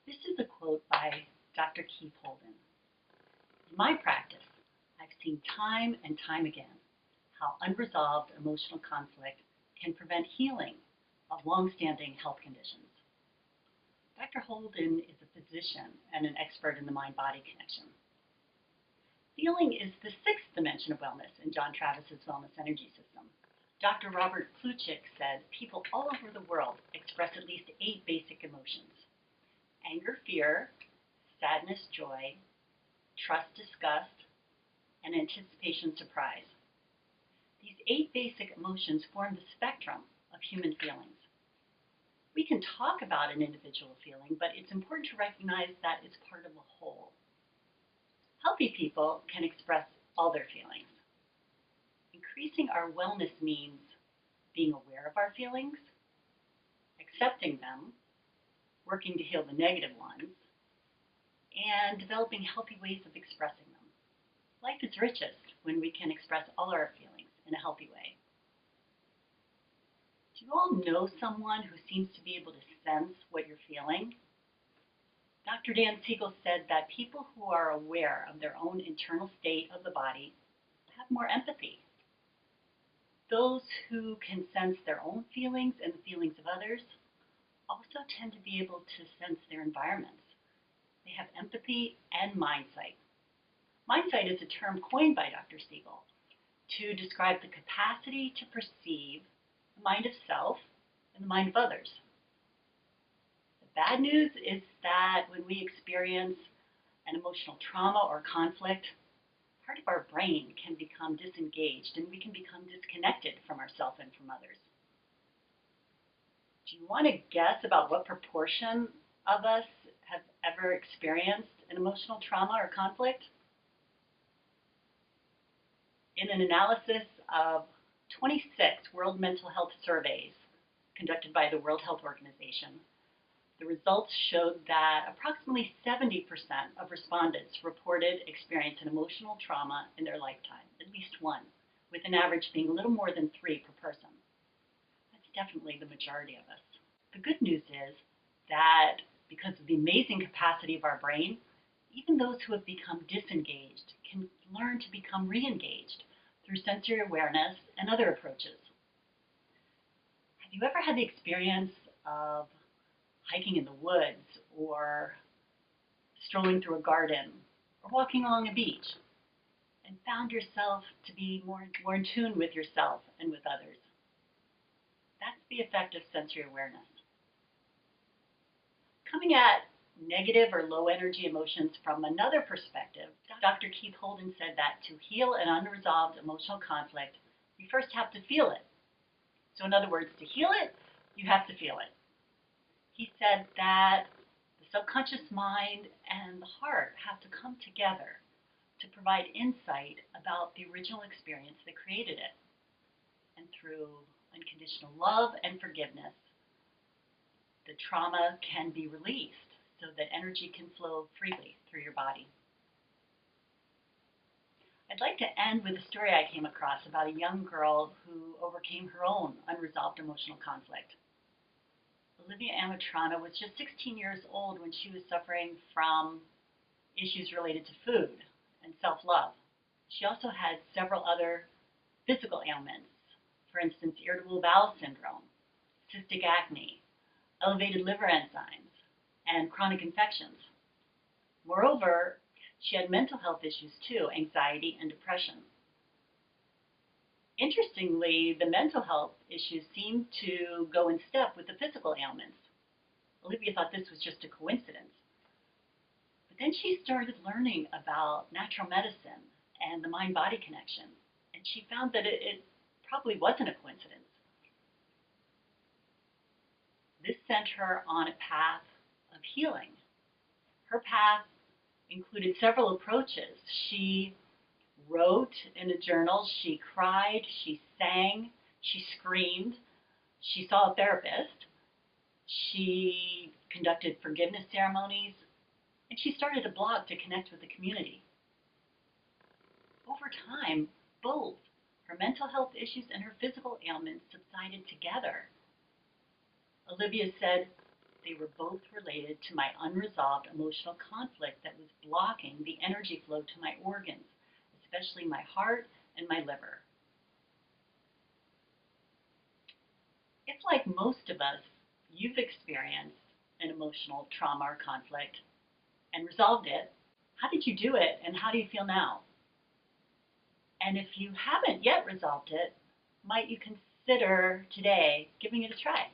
This is a quote by Dr. Keith Holden. In my practice, I've seen time and time again how unresolved emotional conflict can prevent healing of long-standing health conditions. Dr. Holden is a physician and an expert in the mind-body connection. Feeling is the sixth dimension of wellness in John Travis's Wellness Energy System. Dr. Robert Plutchik said people all over the world express at least 8 basic emotions: anger, fear, sadness, joy, trust, disgust, and anticipation, surprise. These 8 basic emotions form the spectrum of human feelings. We can talk about an individual feeling, but it's important to recognize that it's part of a whole. Healthy people can express all their feelings. Increasing our wellness means being aware of our feelings, accepting them, working to heal the negative ones, and developing healthy ways of expressing them. Life is richest when we can express all our feelings in a healthy way. Do you all know someone who seems to be able to sense what you're feeling? Dr. Dan Siegel said that people who are aware of their own internal state of the body have more empathy. Those who can sense their own feelings and the feelings of others also tend to be able to sense their environments. They have empathy and mindsight. Mindsight is a term coined by Dr. Siegel to describe the capacity to perceive the mind of self and the mind of others. The bad news is that when we experience an emotional trauma or conflict, part of our brain can become disengaged and we can become disconnected from ourselves and from others. Do you want to guess about what proportion of us have ever experienced an emotional trauma or conflict? In an analysis of 26 World Mental Health surveys conducted by the World Health Organization, the results showed that approximately 70% of respondents reported experiencing an emotional trauma in their lifetime, at least one, with an average being a little more than 3 per person. That's definitely the majority of us. The good news is that because of the amazing capacity of our brain, even those who have become disengaged can learn to become re-engaged through sensory awareness and other approaches. Have you ever had the experience of hiking in the woods or strolling through a garden or walking along a beach and found yourself to be more in tune with yourself and with others? That's the effect of sensory awareness. Coming at negative or low energy emotions from another perspective, Dr. Keith Holden said that to heal an unresolved emotional conflict, you first have to feel it. So in other words, to heal it, you have to feel it. He said that the subconscious mind and the heart have to come together to provide insight about the original experience that created it. And through unconditional love and forgiveness, the trauma can be released so that energy can flow freely through your body. I'd like to end with a story I came across about a young girl who overcame her own unresolved emotional conflict. Olivia Amatrana was just 16 years old when she was suffering from issues related to food and self-love. She also had several other physical ailments, for instance, irritable bowel syndrome, cystic acne, elevated liver enzymes, and chronic infections. Moreover, she had mental health issues too, anxiety and depression. Interestingly, the mental health issues seemed to go in step with the physical ailments. Olivia thought this was just a coincidence. But then she started learning about natural medicine and the mind-body connection, and she found that it probably wasn't a coincidence. This sent her on a path of healing. Her path included several approaches. She wrote in a journal, she cried, she sang, she screamed, she saw a therapist, she conducted forgiveness ceremonies, and she started a blog to connect with the community. Over time, both her mental health issues and her physical ailments subsided together. Olivia said, they were both related to my unresolved emotional conflict that was blocking the energy flow to my organs, especially my heart and my liver. If, like most of us, you've experienced an emotional trauma or conflict and resolved it, how did you do it and how do you feel now? And if you haven't yet resolved it, might you consider today giving it a try?